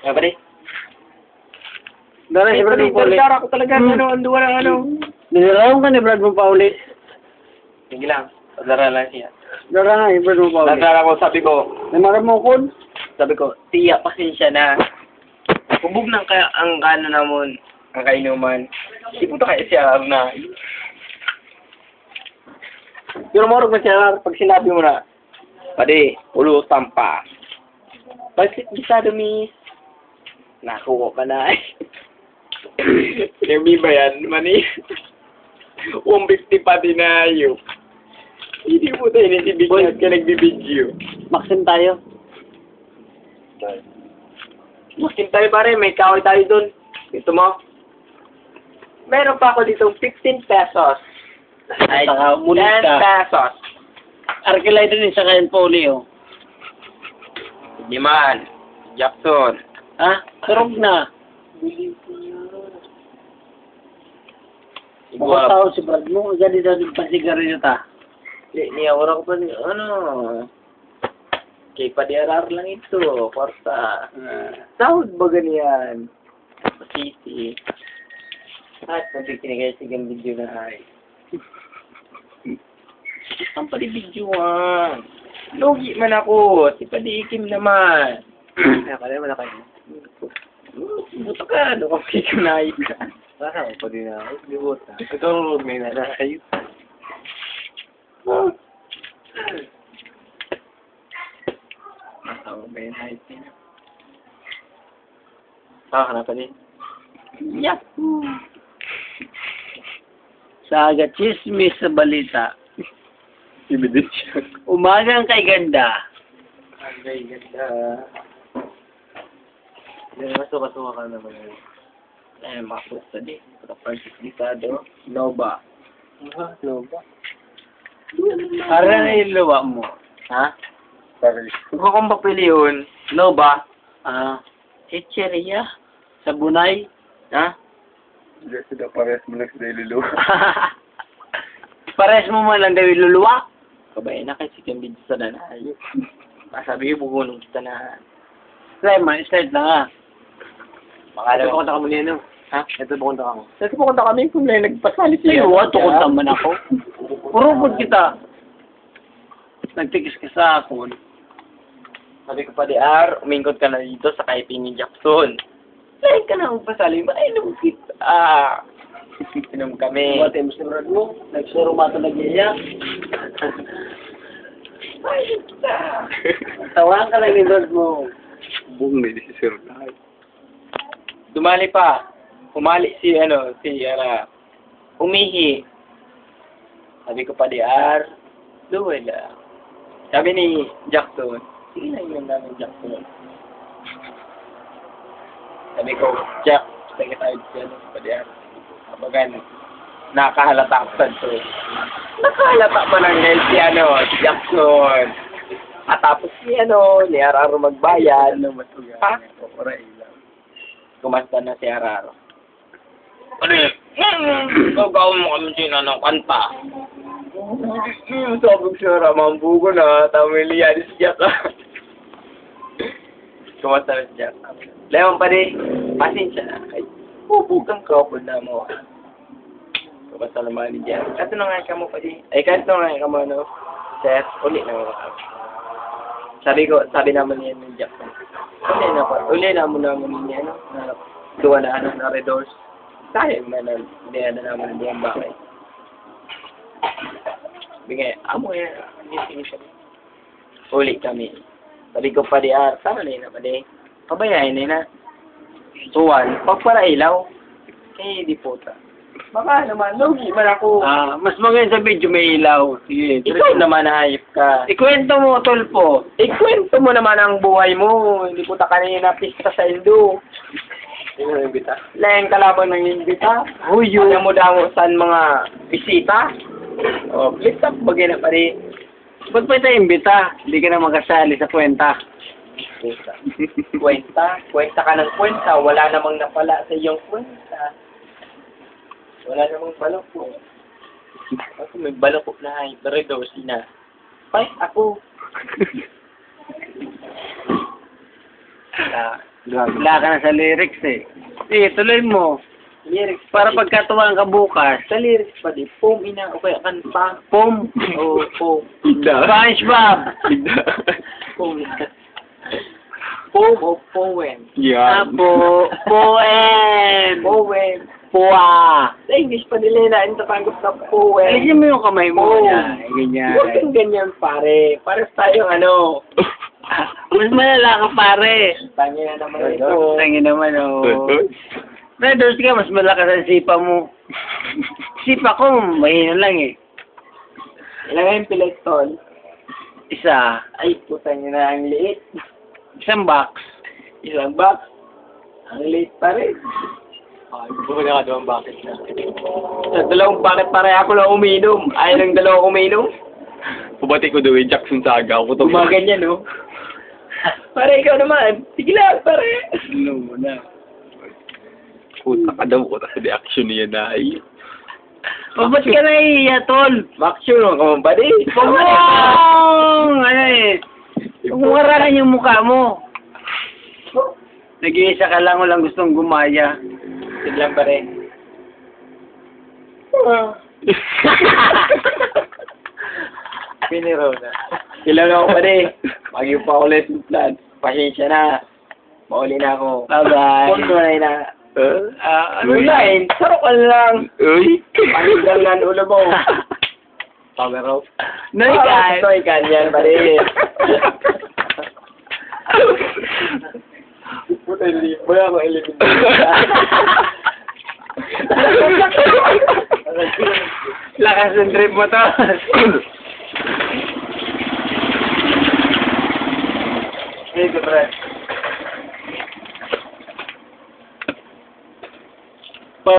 Nga pare? Dara si Brad mo paulit. Dara ko talaga, Nilaraw ka ni Brad mo paulit. Sige lang, dara lang siya. Dara nga, Brad mo paulit. Nagdara ko, sabi ko, tiya, pasensya na. Kubog ng ang kano namon, ang kainuman. Hindi po kaya siya na. Pero morog na siya, pag sinabi mo na, pade, ulo tampa. Bakit bisado miss? Nakuha ka na eh. Pinagbi ba yan, mani? 150 pa din na yun. Hindi mo tayo nasibigyan ka nagbibidyo. Maxim tayo. Makin tayo pare, may kaway tayo dun. Gusto mo? Meron pa ako dito 15 pesos. Ay, Saka 10 mulit ka. pesos. Arkelay din sa kain poli, oh. Hindi man. Jackson. Ha? Turog na. Siguro. Mukhang tao si Brad mo. Gani dati pasigarilyo ta. Niyawara ko pa din. Ano? Kay padiarar lang ito. Kwarta. Sahod ba ganyan? Pasiti. At nagkikinigay sigang video na ay. Ang palibidyoan. Logi man ako. Si Padikim naman. Kaya mo na kayo. Buto ka. Ano kang kikunay ka? Baka mo pa din ako. Di buta. Ito may nanaayos. Masama ba yun? Saka na pa din. Yahoo! Saga chismis sa balita. Ebidensya. Umagang kay ganda. Ay, ganda. Masuka-suka ka naman yun. Ay, makapusta din. Partisipado. Nova. Nova. Para na yung luwa mo. Ha? Sorry. Kung kung papiliyon, Nova. Chicheria. Sa Bunay. Ha? Hindi sila parehas mo lang sila iluluwa. Pares mo man lang daw yung luluwa. Kabayan na kasi kang video sa nanay. Masabi yung bugunong kita na. Start na nga. Makala Ito ka muli ano? Ha? Ito pupunta ka mo. Kasi pupunta kami kung may nagpasali Ay, siya. tukunta man ako. Purupod kita. Nagtikis ka sa akin. Sabi ko pa di umingkot ka na dito sa kaipin ni Jackson. Lain ka na magpasali, mainom kita. Inom kami. Buwate mo si Brad mo. Nagsuro mata nagyaya. Mainom kita. Tawahan ka lang ni Brad mo. Boom, may desisir na. Dumali pa. Umali si umihi. Sabi ko pa di duwel lang. Sabi ni Jackson, sige na yun namin Jackson. Sabi ko, Jack, sige tayo dyan pa di Kabagan, nakahalata ko to. Nakahalata pa lang ngayon si Jackson. At tapos ni ni Araro magbayan. Ha? Kumasta na si Araro. Ano yun? Gagawin mo kami sino ng kanta. Sabi ko siya, ramambugo na. Tamiliya ni si Jack. Kumasta na si Jack. Leon pa rin, pasensya na. Ay, pupugang couple na mo. Kumasta naman ni Jack. Kato na nga ka mo pa rin. Ay, kato na nga ka mo, Seth, ulit na mo. Sabi naman niya ni Jack. Uli na mo naman niya, na duwa na na redors. Tayo man na hindi na naman buong bakay. Bigay, amo yan. Uli kami. Sabi ko pa di tama na yun na pa di. Pabayain na na. Tuwan, pagpara ilaw. Eh, di puta. Baka naman, logi man ako. Mas maganda sa video may ilaw. Sige. Ikaw naman hayop ka. Ikwento mo, Tolpo. Ikwento mo naman ang buhay mo. Hindi puta kanina pista sa Indo. Sino ang imbita? Lain kalaban ng imbita. Huyo. Alam mo daw saan mga bisita. O, please up, bagay na pa rin. Ba't pa tayo imbita? Hindi ka na magkasali sa kwenta. Kwenta ka ng kwenta. Wala namang napala sa iyong kwenta. Wala namang baloko. Ako may baloko na ay. Pero ito, sina. Ay, ako. Wala ka na sa lyrics eh. Sige, tuloy mo. Lyrics. Para pagkatuwaan ka bukas. Sa lyrics pa di. Poem ina. O kaya kanta. Pom. O poem. Ida. SpongeBob. Ida. Poem. Poem o poem. Yan. Apo. Poem. Poem. Pua. Sa English pa nila na tatanggap na poem. Alisin mo yung kamay mo. Poem. Yan. Ganyan. Huwag kang ganyan pare. Pares tayong ano. Mas malala ka pare. Tangin na naman ito. Tangin naman oh. Redos ka, mas malakas ang sipa mo. Sipa ko, mahina lang eh. Ilagay yung pilectol. Isa. Ay, putang ina, ang liit. Isang box. Isang box. Ang liit pa rin. Ay, bumili ka doon, bakit na? Sa dalawang bakit pare ako lang uminom? Ayaw ng dalawang uminom? Pabati ko doon, Jackson Saga. Ako Mga ganyan, no? Pare, ikaw naman. Sige lang, pare. Ano mo na. Puta ka daw ko, tapos di action niya na ay. O, ba't ka naiiya, tol? Maksyon mo ka ba di? Huwag mo! Ano eh. Huwag mo harangan yung mukha mo. Nag-iisa ka lang, walang gustong gumaya. Sige lang, pare. Piniro na. Ilang ako pa rin. Pag pa ulit yung plan. Pasensya na. Mauli na ako. Bye-bye. Puno na na. Ano Ulain. Sarok ka lang. Uy! Panigal na ang ulo mo. Power off. No, guys. Ito, ikan yan, pare. Puta, libo ako eliminate. Lakas ng trip mo to. Hey, Brad.